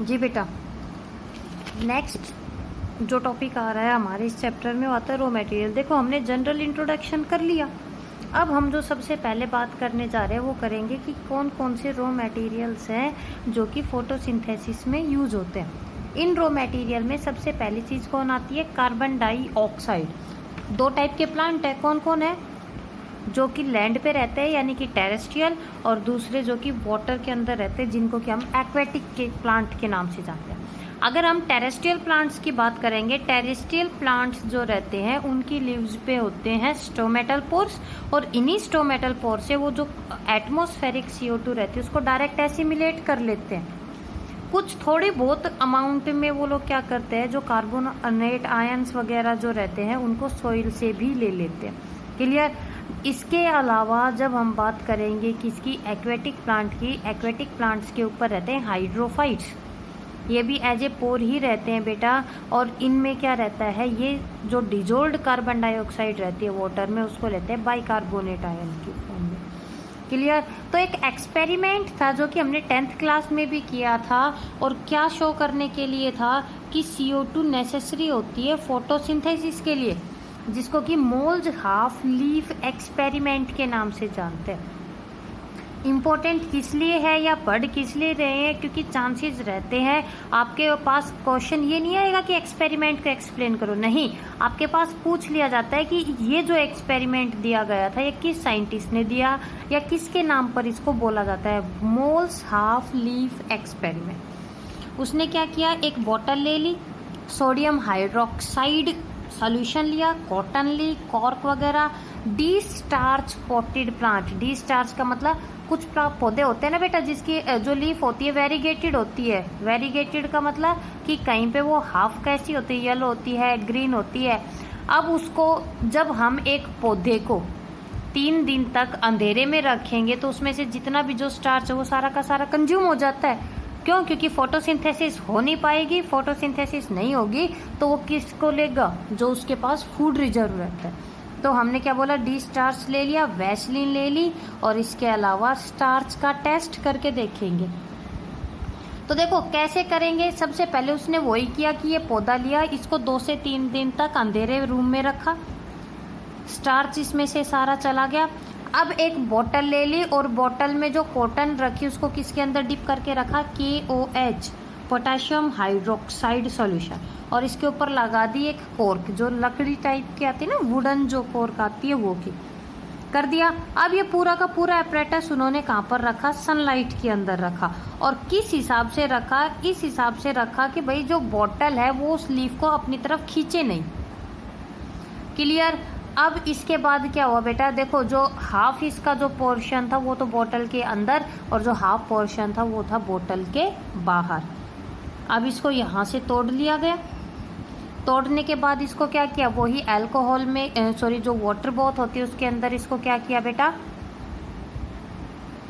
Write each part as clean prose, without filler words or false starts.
जी बेटा, नेक्स्ट जो टॉपिक आ रहा है हमारे इस चैप्टर में वो आता है रॉ मटेरियल। देखो, हमने जनरल इंट्रोडक्शन कर लिया। अब हम जो सबसे पहले बात करने जा रहे हैं वो करेंगे कि कौन कौन से रॉ मटेरियल्स हैं जो कि फोटोसिंथेसिस में यूज होते हैं। इन रॉ मटेरियल में सबसे पहली चीज़ कौन आती है? Carbon dioxide. दो टाइप के प्लांट है, कौन कौन है? जो कि लैंड पे रहते हैं यानी कि टेरेस्ट्रियल, और दूसरे जो कि वाटर के अंदर रहते हैं जिनको कि हम एक्वेटिक के प्लांट के नाम से जानते हैं। अगर हम टेरेस्ट्रियल प्लांट्स की बात करेंगे, टेरेस्ट्रियल प्लांट्स जो रहते हैं उनकी लीव्स पे होते हैं स्टोमेटल पोर्स, और इन्हीं स्टोमेटल पोर्स से वो जो एटमॉस्फेरिक CO2 रहती है उसको डायरेक्ट एसिमिलेट कर लेते हैं। कुछ थोड़ी बहुत अमाउंट में वो लोग क्या करते हैं, जो कार्बोनेट आयंस वगैरह जो रहते हैं उनको सॉइल से भी ले लेते हैं। क्लियर? इसके अलावा जब हम बात करेंगे किसकी, एक्वेटिक प्लांट की, एक्वेटिक प्लांट्स के ऊपर रहते हैं हाइड्रोफाइट्स। ये भी एज ए पोर ही रहते हैं बेटा, और इनमें क्या रहता है, ये जो डिजोल्ड कार्बन डाइऑक्साइड रहती है वाटर में उसको लेते हैं बाइकार्बोनेट आयन की फॉर्म में। क्लियर? तो एक एक्सपेरिमेंट था जो कि हमने 10th क्लास में भी किया था, और क्या शो करने के लिए था कि CO2 नेसेसरी होती है फोटोसिंथेसिस के लिए, जिसको कि मोल्स हाफ लीफ एक्सपेरिमेंट के नाम से जानते हैं। इम्पोर्टेंट किस लिए है या पढ़ किस लिए रहे हैं, क्योंकि चांसेस रहते हैं आपके पास क्वेश्चन ये नहीं आएगा कि एक्सपेरिमेंट को एक्सप्लेन करो, नहीं, आपके पास पूछ लिया जाता है कि ये जो एक्सपेरिमेंट दिया गया था ये किस साइंटिस्ट ने दिया या किसके नाम पर इसको बोला जाता है, मोल्स हाफ लीफ एक्सपेरिमेंट। उसने क्या किया, एक बोतल ले ली, सोडियम हाइड्रोक्साइड सॉल्यूशन लिया, कॉटन ली, कॉर्क वगैरह, D starch potted plant. D starch का मतलब कुछ पौधे होते हैं ना बेटा जिसकी जो लीफ होती है वेरीगेटेड होती है। वेरीगेटेड का मतलब कि कहीं पे वो हाफ कैसी होती है, येलो होती है, ग्रीन होती है। अब उसको जब हम एक पौधे को 3 दिन तक अंधेरे में रखेंगे तो उसमें से जितना भी जो स्टार्च है वो सारा का सारा कंज्यूम हो जाता है। क्यों? क्योंकि फोटोसिंथेसिस हो नहीं पाएगी। फोटोसिंथेसिस नहीं होगी तो वो किसको लेगा, जो उसके पास फूड रिजर्व रहता है। तो हमने क्या बोला, डी स्टार्च ले लिया, वैसलीन ले ली, और इसके अलावा स्टार्च का टेस्ट करके देखेंगे। तो देखो कैसे करेंगे। सबसे पहले उसने वही किया कि ये पौधा लिया, इसको 2 से 3 दिन तक अंधेरे रूम में रखा, स्टार्च इसमें से सारा चला गया। अब एक बोतल ले ली और बोतल में जो कॉटन रखी उसको किसके अंदर डिप करके रखा, KOH पोटेशियम हाइड्रोक्साइड सॉल्यूशन, और इसके ऊपर लगा दी एक कॉर्क, जो लकड़ी टाइप की आती है ना, वुडन जो कॉर्क आती है वो की कर दिया। अब ये पूरा का पूरा एपरेटस उन्होंने कहाँ पर रखा, सनलाइट के अंदर रखा। और किस हिसाब से रखा, इस हिसाब से रखा कि भाई जो बोतल है वो उस लीफ को अपनी तरफ खींचे नहीं। क्लियर? अब इसके बाद क्या हुआ बेटा, देखो जो हाफ इसका जो पोर्शन था वो तो बोतल के अंदर, और जो हाफ पोर्शन था वो था बोतल के बाहर। अब इसको यहाँ से तोड़ लिया गया। तोड़ने के बाद इसको क्या किया, वही अल्कोहल में जो वाटर बोथ होती है उसके अंदर इसको क्या किया बेटा,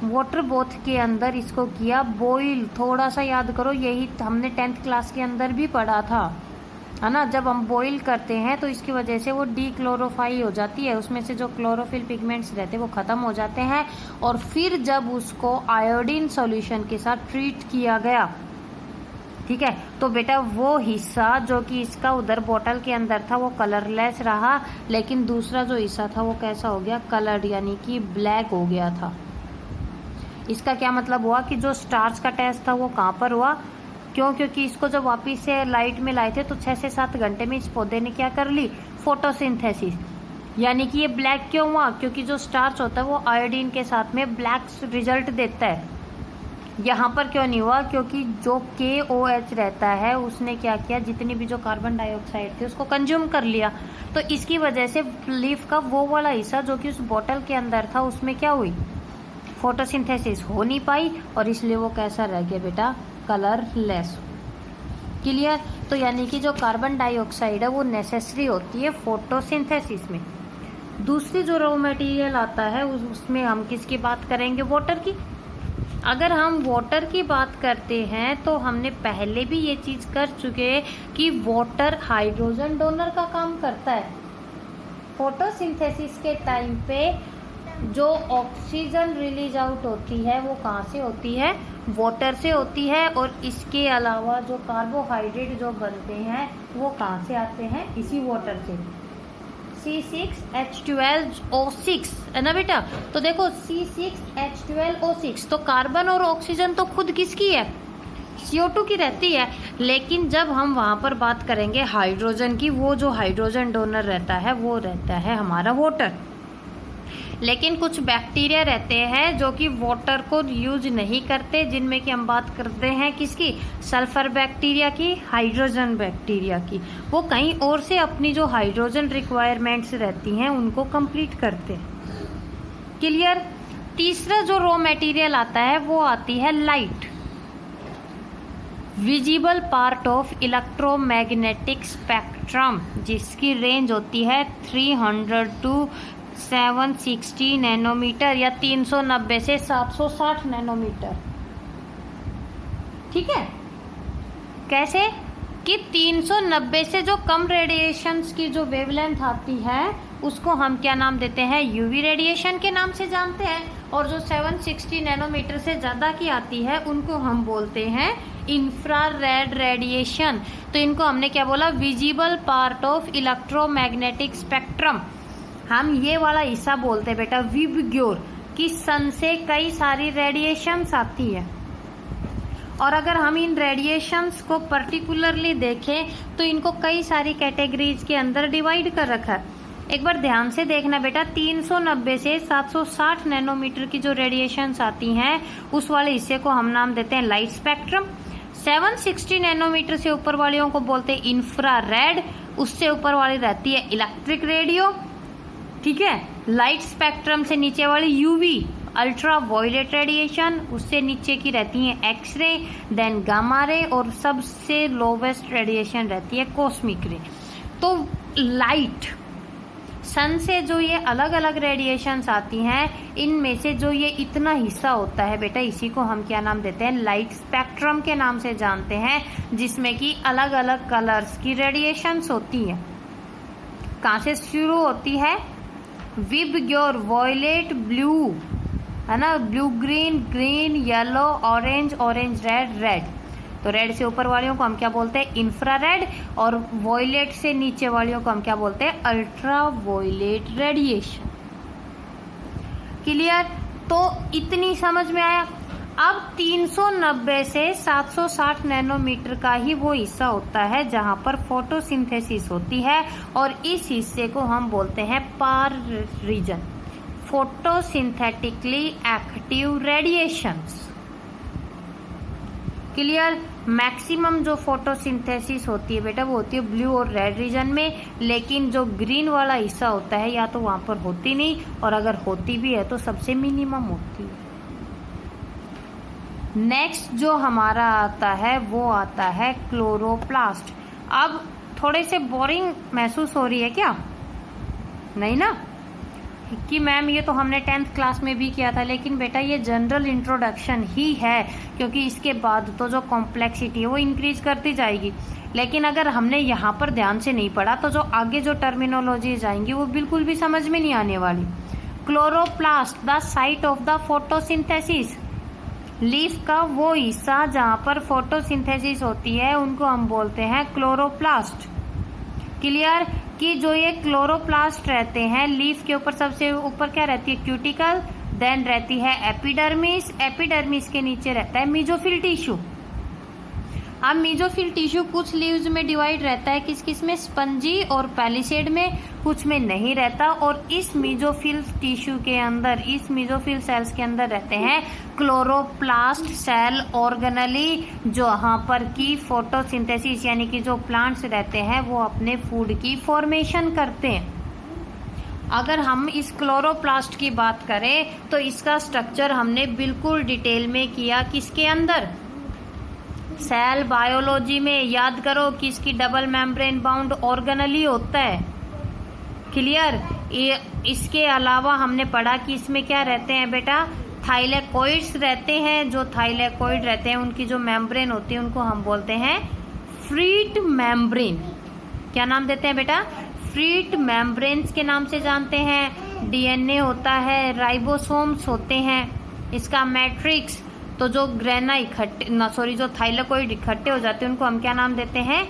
वाटर बोथ के अंदर इसको किया बॉईल। थोड़ा सा याद करो, यही हमने 10th क्लास के अंदर भी पढ़ा था, है ना। जब हम बॉईल करते हैं तो इसकी वजह से वो डीक्लोरोफाई हो जाती है, उसमें से जो क्लोरोफिल पिगमेंट्स रहते हैं वो ख़त्म हो जाते हैं। और फिर जब उसको आयोडीन सॉल्यूशन के साथ ट्रीट किया गया, ठीक है, तो बेटा वो हिस्सा जो कि इसका उधर बोतल के अंदर था वो कलरलेस रहा, लेकिन दूसरा जो हिस्सा था वो कैसा हो गया, कलर्ड, यानी कि ब्लैक हो गया था। इसका क्या मतलब हुआ कि जो स्टार्च का टेस्ट था वो कहाँ पर हुआ, क्यों? क्योंकि इसको जब वापिस से लाइट में लाए थे तो 6 से 7 घंटे में इस पौधे ने क्या कर ली, फोटोसिंथेसिस। यानी कि ये ब्लैक क्यों हुआ, क्योंकि जो स्टार्च होता है वो आयोडीन के साथ में ब्लैक रिजल्ट देता है। यहाँ पर क्यों नहीं हुआ, क्योंकि जो KOH रहता है उसने क्या किया, जितनी भी जो कार्बन डाइऑक्साइड थी उसको कंज्यूम कर लिया। तो इसकी वजह से लीफ का वो वाला हिस्सा जो कि उस बोतल के अंदर था उसमें क्या हुई, फोटोसिंथेसिस हो नहीं पाई, और इसलिए वो कैसा रह गया बेटा, कलरलेस। क्लियर? तो यानी कि जो कार्बन डाइऑक्साइड है वो नेसेसरी होती है फोटोसिंथेसिस में। दूसरी जो रॉ मटेरियल आता है उसमें हम किसकी बात करेंगे, वाटर की। अगर हम वाटर की बात करते हैं तो हमने पहले भी ये चीज़ कर चुके हैं कि वाटर हाइड्रोजन डोनर का काम करता है। फोटोसिंथेसिस के टाइम पे जो ऑक्सीजन रिलीज आउट होती है वो कहाँ से होती है, वाटर से होती है। और इसके अलावा जो कार्बोहाइड्रेट जो बनते हैं वो कहाँ से आते हैं, इसी वाटर से। C6H12O6 है ना बेटा। तो देखो C6H12O6 तो कार्बन और ऑक्सीजन तो खुद किसकी है, CO2 की रहती है। लेकिन जब हम वहाँ पर बात करेंगे हाइड्रोजन की, वो जो हाइड्रोजन डोनर रहता है वो रहता है हमारा वाटर। लेकिन कुछ बैक्टीरिया रहते हैं जो कि वाटर को यूज नहीं करते, जिनमें कि हम बात करते हैं किसकी, सल्फर बैक्टीरिया की, हाइड्रोजन बैक्टीरिया की। वो कहीं और से अपनी जो हाइड्रोजन रिक्वायरमेंट्स रहती हैं उनको कंप्लीट करते हैं। क्लियर। तीसरा जो रॉ मटेरियल आता है वो आती है light, visible part of electromagnetic spectrum, जिसकी रेंज होती है 300 टू 760 नैनोमीटर या 390 से 760 नैनोमीटर। ठीक है। कैसे कि 390 से जो कम रेडिएशंस की जो वेवलेंथ आती है उसको हम क्या नाम देते हैं, यूवी रेडिएशन के नाम से जानते हैं। और जो 760 नैनोमीटर से ज़्यादा की आती है उनको हम बोलते हैं इंफ्रारेड रेडिएशन। तो इनको हमने क्या बोला, visible part of electromagnetic spectrum. हम ये वाला हिस्सा बोलते हैं बेटा विबग्योर, कि सन से कई सारी रेडिएशंस आती है। और अगर हम इन रेडिएशंस को पर्टिकुलरली देखें तो इनको कई सारी कैटेगरीज के अंदर डिवाइड कर रखा है। एक बार ध्यान से देखना बेटा, 390 से 760 नैनोमीटर की जो रेडिएशंस आती हैं उस वाले हिस्से को हम नाम देते हैं लाइट स्पेक्ट्रम। 760 नैनोमीटर से ऊपर वालियों को बोलते हैं इंफ्रारेड, उससे ऊपर वाली रहती है इलेक्ट्रिक रेडियो। ठीक है। लाइट स्पेक्ट्रम से नीचे वाली यूवी, अल्ट्रा वायलेट रेडिएशन, उससे नीचे की रहती है एक्सरे, देन गामा रे, और सबसे लोवेस्ट रेडिएशन रहती है कॉस्मिक रे। तो लाइट, सन से जो ये अलग अलग रेडिएशंस आती हैं, इनमें से जो ये इतना हिस्सा होता है बेटा, इसी को हम क्या नाम देते हैं, लाइट स्पेक्ट्रम के नाम से जानते हैं, जिसमें कि अलग अलग कलर्स की रेडिएशंस होती हैं। कहाँ से शुरू होती है, विबग्योर, वॉयलेट, ब्लू, है ना, blue green, green yellow, orange, orange red, red. तो रेड से ऊपर वालियों को हम क्या बोलते हैं, इंफ्रारेड, और वॉयलेट से नीचे वालियों को हम क्या बोलते हैं, अल्ट्रा वॉयलेट रेडिएशन। क्लियर। तो इतनी समझ में आया। अब 390 से 760 नैनोमीटर का ही वो हिस्सा होता है जहां पर फोटोसिंथेसिस होती है, और इस हिस्से को हम बोलते हैं PAR region, photosynthetically active radiations. Clear. Maximum जो फोटोसिंथेसिस होती है बेटा वो होती है ब्लू और रेड रीजन में, लेकिन जो ग्रीन वाला हिस्सा होता है या तो वहां पर होती नहीं, और अगर होती भी है तो सबसे मिनिमम होती है। नेक्स्ट जो हमारा आता है वो आता है क्लोरोप्लास्ट। अब थोड़े से बोरिंग महसूस हो रही है क्या, नहीं ना, कि मैम ये तो हमने 10th क्लास में भी किया था, लेकिन बेटा ये जनरल इंट्रोडक्शन ही है, क्योंकि इसके बाद तो जो कॉम्प्लेक्सिटी है वो इंक्रीज करती जाएगी। लेकिन अगर हमने यहाँ पर ध्यान से नहीं पढ़ा तो जो आगे जो टर्मिनोलॉजीज आएंगी वो बिल्कुल भी समझ में नहीं आने वाली। Chloroplast, the site of the photosynthesis, leaf का वो हिस्सा जहाँ पर फोटोसिंथेसिस होती है उनको हम बोलते हैं क्लोरोप्लास्ट। क्लियर। कि जो ये क्लोरोप्लास्ट रहते हैं, लीफ के ऊपर सबसे ऊपर क्या रहती है, क्यूटिकल, देन रहती है एपिडर्मिस, एपिडर्मिस के नीचे रहता है मेसोफिल टिश्यू। अब मेसोफिल टिश्यू कुछ लीव्स में डिवाइड रहता है, किस किस में, स्पंजी और पैलिसेड में, कुछ में नहीं रहता। और इस मेसोफिल टिश्यू के अंदर, इस मेसोफिल सेल्स के अंदर रहते हैं क्लोरोप्लास्ट सेल ऑर्गेनली, जहाँ पर की फोटोसिंथेसिस यानी कि जो प्लांट्स रहते हैं वो अपने फूड की फॉर्मेशन करते हैं। अगर हम इस क्लोरोप्लास्ट की बात करें तो इसका स्ट्रक्चर हमने बिल्कुल डिटेल में किया, किसके अंदर, सेल बायोलॉजी में। याद करो कि इसकी डबल मेम्ब्रेन बाउंड ऑर्गेनली होता है। क्लियर। इसके अलावा हमने पढ़ा कि इसमें क्या रहते हैं बेटा, थाइलेकोइड्स रहते हैं। जो थाइलेकोइड रहते हैं उनकी जो मेम्ब्रेन होती है उनको हम बोलते हैं फ्रीट मेम्ब्रेन। क्या नाम देते हैं बेटा, फ्रीट मेम्ब्रेन्स के नाम से जानते हैं। डीएनए होता है, राइबोसोम्स होते हैं, इसका मैट्रिक्स। तो जो जो थाइलेकोइड इकट्ठे हो जाते हैं उनको हम क्या नाम देते हैं?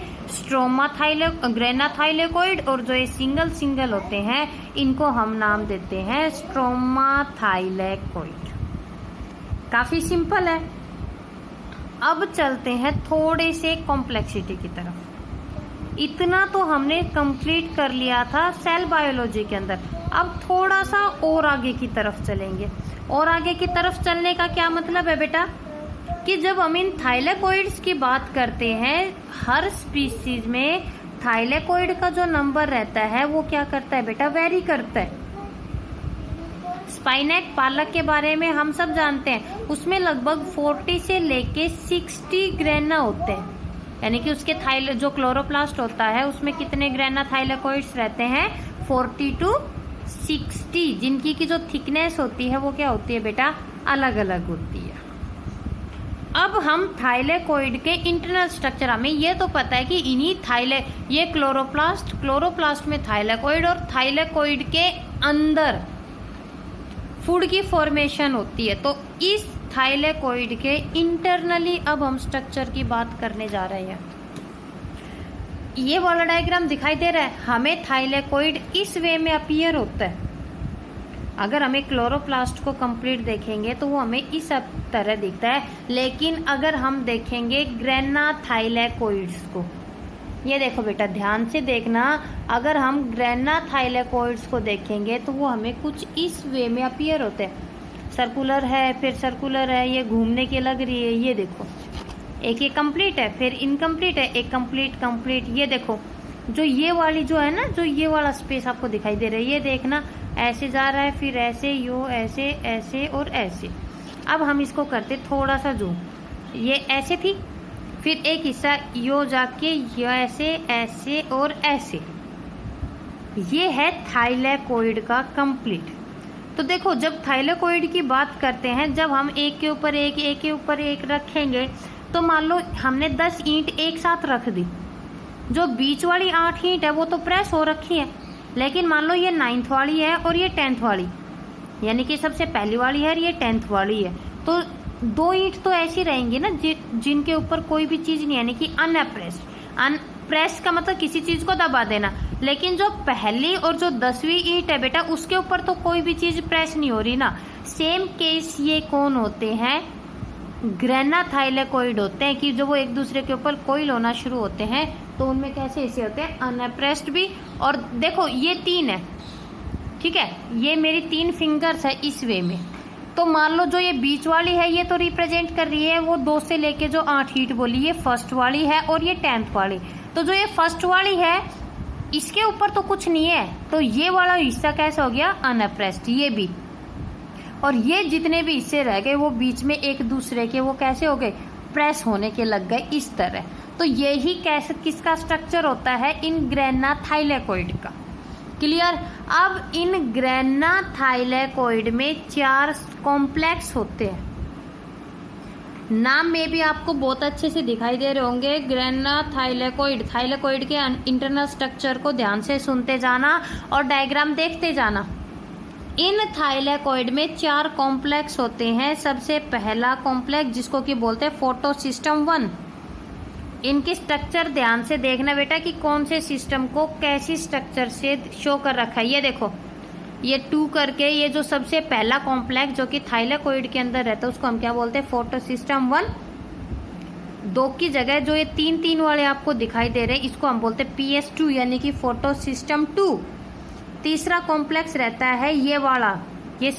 Grana thylakoid. और जो ये सिंगल सिंगल होते हैं इनको हम नाम देते हैं स्ट्रोमा थाइलेकोइड। काफी सिंपल है। अब चलते हैं थोड़े से कॉम्प्लेक्सिटी की तरफ। इतना तो हमने कंप्लीट कर लिया था सेल बायोलॉजी के अंदर। अब थोड़ा सा और आगे की तरफ चलेंगे। और आगे की तरफ चलने का क्या मतलब है बेटा? कि जब हम इन थाइलेकोइड्स की बात करते हैं, हर स्पीसीज में थाइलेकोइड का जो नंबर रहता है वो क्या करता है बेटा? वेरी करता है। स्पाइनेट पालक के बारे में हम सब जानते हैं, उसमें लगभग 40 से लेके 60 ग्रेना होते हैं। यानी कि उसके जो क्लोरोप्लास्ट होता है उसमें कितने ग्रेना थाइलेकोइड्स रहते हैं? 40 to 60, जिनकी की जो थिकनेस होती है वो क्या होती है बेटा? अलग अलग होती है। अब हम थाइलेकोइड के इंटरनल स्ट्रक्चर, हमें ये तो पता है कि ये क्लोरोप्लास्ट में थाइलेकोइड और थाइलेकोइड के अंदर फूड की फॉर्मेशन होती है। तो इस थाइलेकोइड के इंटरनली अब हम स्ट्रक्चर की बात करने जा रहे हैं। ये वाला डायग्राम दिखाई दे रहा है, हमें थाइलेकोइड इस वे में अपीयर होता है। अगर हमें क्लोरोप्लास्ट को कंप्लीट देखेंगे तो वो हमें इस तरह दिखता है। लेकिन अगर हम देखेंगे ग्रेना थाइलेकोइड्स को, ये देखो बेटा ध्यान से देखना, अगर हम ग्रेना थाइलेकोइड्स को देखेंगे तो वो हमें कुछ इस वे में अपीयर होते हैं। सर्कुलर है, फिर सर्कुलर है, ये घूमने की लग रही है। ये देखो, एक ये कंप्लीट है, फिर इनकम्प्लीट है, एक कंप्लीट। ये देखो जो ये वाली जो है ना, जो ये वाला स्पेस आपको दिखाई दे रहा है, ये देखना ऐसे जा रहा है, फिर ऐसे, यो ऐसे, ऐसे और ऐसे। अब हम इसको करते थोड़ा सा जूम। ये ऐसे थी, फिर एक हिस्सा यो जाके ऐसे, ऐसे और ऐसे। ये है थाइलेकोइड का कंप्लीट। तो देखो जब थाइलेकोइड की बात करते हैं, जब हम एक के ऊपर एक रखेंगे, तो मान लो हमने 10 ईंट एक साथ रख दी। जो बीच वाली 8 ईंट है वो तो प्रेस हो रखी है, लेकिन मान लो ये 9th वाली है और ये 10th वाली, यानी कि सबसे पहली वाली है और ये 10th वाली है। तो 2 ईंट तो ऐसी रहेंगी ना जिनके ऊपर कोई भी चीज नहीं, यानी कि अनप्रेस्ड। अनप्रेस का मतलब किसी चीज को दबा देना। लेकिन जो पहली और जो 10वीं ईंट है बेटा, उसके ऊपर तो कोई भी चीज प्रेस नहीं हो रही ना। सेम केस ये कौन होते हैं? ग्रेना थाइलेकोइड होते हैं, कि जो वो एक दूसरे के ऊपर कोइल होना शुरू होते हैं तो उनमें कैसे ऐसे होते हैं? अनप्रेस्ड भी। और देखो ये 3 है, ठीक है, ये मेरी 3 फिंगर्स है इस वे में। तो मान लो जो ये बीच वाली है ये तो रिप्रेजेंट कर रही है वो 2 से लेके जो 8 ईंट बोली, ये फर्स्ट वाली है और ये 10th वाली। तो जो ये फर्स्ट वाली है इसके ऊपर तो कुछ नहीं है, तो ये वाला हिस्सा कैसे हो गया? अनप्रेस्ड। ये भी, और ये जितने भी हिस्से रह गए वो बीच में एक दूसरे के वो कैसे हो गए? प्रेस होने के लग गए इस तरह। तो यही कैसे किसका स्ट्रक्चर होता है? इन ग्रेना थाइलेकोइड का। क्लियर? अब इन ग्रेना थाइलेकोइड में 4 कॉम्प्लेक्स होते हैं। नाम में भी आपको बहुत अच्छे से दिखाई दे रहे होंगे, ग्रेना थाइलेकोइड। थाइलेकोइड के इंटरनल स्ट्रक्चर को ध्यान से सुनते जाना और डायग्राम देखते जाना। इन थाइलेकोइड में 4 कॉम्प्लेक्स होते हैं। सबसे पहला कॉम्प्लेक्स जिसको कि बोलते हैं फोटोसिस्टम 1। इनकी स्ट्रक्चर ध्यान से देखना बेटा कि कौन से सिस्टम को कैसी स्ट्रक्चर से शो कर रखा है। ये देखो, ये 2 करके ये जो सबसे पहला कॉम्प्लेक्स जो कि थाइलेकोइड के अंदर रहता है उसको हम क्या बोलते हैं? फोटोसिस्टम 1। 2 की जगह जो ये 3 वाले आपको दिखाई दे रहे हैं इसको हम बोलते हैं PS2, यानी कि फोटोसिस्टम 2। तीसरा कॉम्प्लेक्स रहता है ये वाला, ये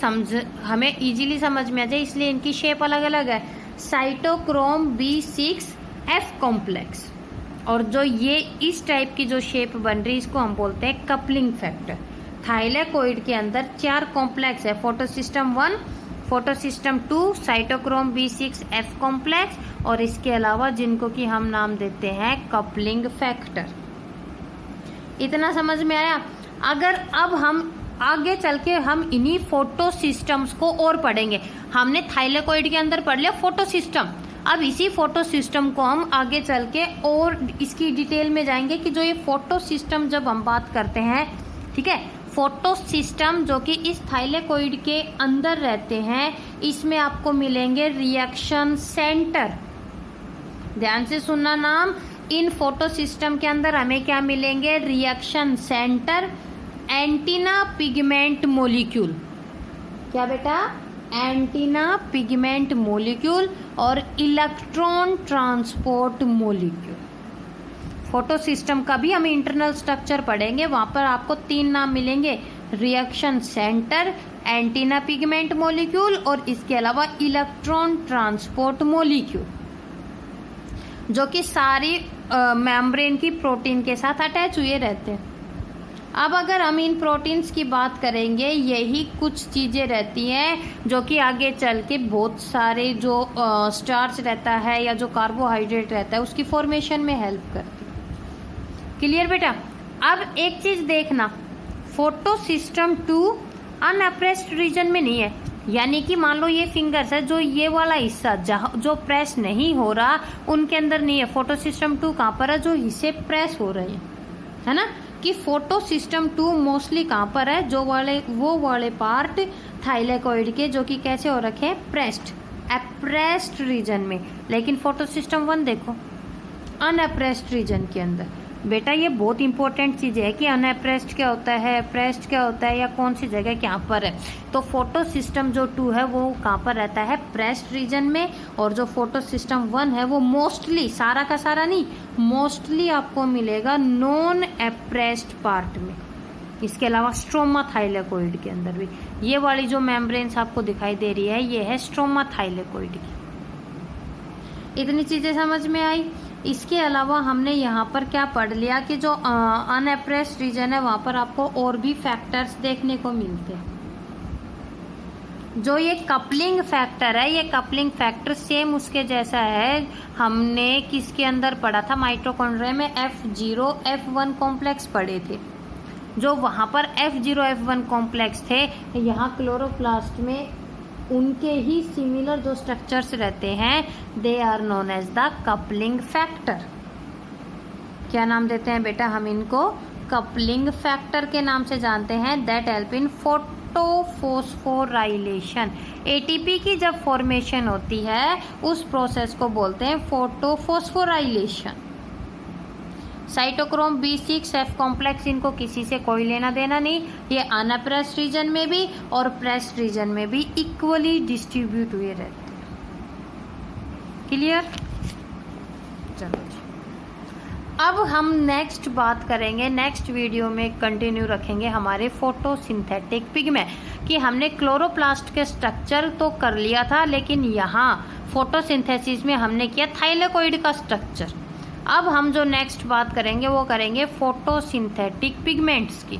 हमें इजीली समझ में आ जाए इसलिए इनकी शेप अलग अलग है, साइटोक्रोम B6F कॉम्प्लेक्स। और जो ये इस टाइप की जो शेप बन रही है इसको हम बोलते हैं कपलिंग फैक्टर। थाइलेकोइड के अंदर 4 कॉम्प्लेक्स है, photosystem 1, photosystem 2, cytochrome B6F complex और इसके अलावा जिनको कि हम नाम देते हैं कपलिंग फैक्टर। इतना समझ में आया? अगर अब हम आगे चल के हम इन्हीं फोटो सिस्टम्स को और पढ़ेंगे। हमने थाइलेकोइड के अंदर पढ़ लिया फोटो सिस्टम, अब इसी फोटो सिस्टम को हम आगे चल के और इसकी डिटेल में जाएंगे कि जो ये फोटो सिस्टम जब हम बात करते हैं, ठीक है, फोटो सिस्टम जो कि इस थाइलेकोइड के अंदर रहते हैं, इसमें आपको मिलेंगे रिएक्शन सेंटर। ध्यान से सुनना नाम, इन फोटो सिस्टम के अंदर हमें क्या मिलेंगे? Reaction centre, antenna pigment molecule. क्या बेटा? एंटीना पिगमेंट मोलिक्यूल और electron transport molecule. Photo system का भी हम इंटरनल स्ट्रक्चर पढ़ेंगे, वहां पर आपको 3 नाम मिलेंगे, reaction centre, antenna pigment molecule और इसके अलावा इलेक्ट्रॉन ट्रांसपोर्ट मोलिक्यूल, जो कि सारी मेम्ब्रेन की प्रोटीन के साथ अटैच हुए रहते हैं। अब अगर हम इन प्रोटीन्स की बात करेंगे, यही कुछ चीज़ें रहती हैं जो कि आगे चल के बहुत सारे जो स्टार्च रहता है या जो कार्बोहाइड्रेट रहता है उसकी फॉर्मेशन में हेल्प करती है। क्लियर बेटा? अब एक चीज़ देखना, फोटो सिस्टम 2 अनअप्रेस्ड रीजन में नहीं है, यानी कि मान लो ये फिंगर्स है, जो ये वाला हिस्सा जहाँ जो प्रेस नहीं हो रहा उनके अंदर नहीं है। फोटो सिस्टम 2 कहाँ पर है? जो हिस्से प्रेस हो रहे हैं, है ना, कि फोटो सिस्टम 2 मोस्टली कहाँ पर है? वो वाले पार्ट थाइलेकोइड के जो कि कैसे हो रखे हैं? प्रेस्ड, अप्रेस्ड रीजन में। लेकिन फोटो सिस्टम 1 देखो अनअप्रेस्ड रीजन के अंदर। बेटा ये बहुत इंपॉर्टेंट चीज़ है कि अनअप्रेस्ड क्या होता है, अप्रेस्ड क्या होता है, या कौन सी जगह क्या पर है। तो फोटो सिस्टम जो 2 है वो कहाँ पर रहता है? प्रेस्ड रीजन में। और जो फोटो सिस्टम 1 है वो मोस्टली, सारा का सारा नहीं, मोस्टली आपको मिलेगा नॉन अप्रेस्ड पार्ट में। इसके अलावा स्ट्रोमा थाइलेकोइड के अंदर भी ये वाली जो मेम्ब्रेन्स आपको दिखाई दे रही है, ये है स्ट्रोमा थाइलेकोइड की। इतनी चीज़ें समझ में आई। इसके अलावा हमने यहाँ पर क्या पढ़ लिया कि जो अनअप्रेस्ड रीजन है वहाँ पर आपको और भी फैक्टर्स देखने को मिलते हैं। जो ये कपलिंग फैक्टर है, ये कपलिंग फैक्टर सेम उसके जैसा है, हमने किसके अंदर पढ़ा था? माइटोकॉन्ड्रिया में F0 F1 कॉम्प्लेक्स पढ़े थे। जो वहाँ पर F0 F1 कॉम्प्लेक्स थे, यहाँ क्लोरोप्लास्ट में उनके ही सिमिलर जो स्ट्रक्चर्स रहते हैं, they are known as the coupling factor. क्या नाम देते हैं बेटा हम इनको? कपलिंग फैक्टर के नाम से जानते हैं। That help in photophosphorylation. ATP की जब फॉर्मेशन होती है उस प्रोसेस को बोलते हैं फोटोफॉस्फोराइलेशन। साइटोक्रोम B6F कॉम्प्लेक्स, इनको किसी से कोई लेना देना नहीं, ये अनप्रेस्ड रीजन में भी और प्रेस्ड रीजन में भी इक्वली डिस्ट्रीब्यूट हुए रहते हैं। क्लियर? चलो अब हम नेक्स्ट बात करेंगे, नेक्स्ट वीडियो में कंटिन्यू रखेंगे हमारे फोटोसिंथेटिक पिगमेंट कि हमने क्लोरोप्लास्ट के स्ट्रक्चर तो कर लिया था, लेकिन यहाँ फोटोसिंथेसिस में हमने किया थाइलेकोइड का स्ट्रक्चर। अब हम जो नेक्स्ट बात करेंगे वो करेंगे फोटोसिंथेटिक पिगमेंट्स की।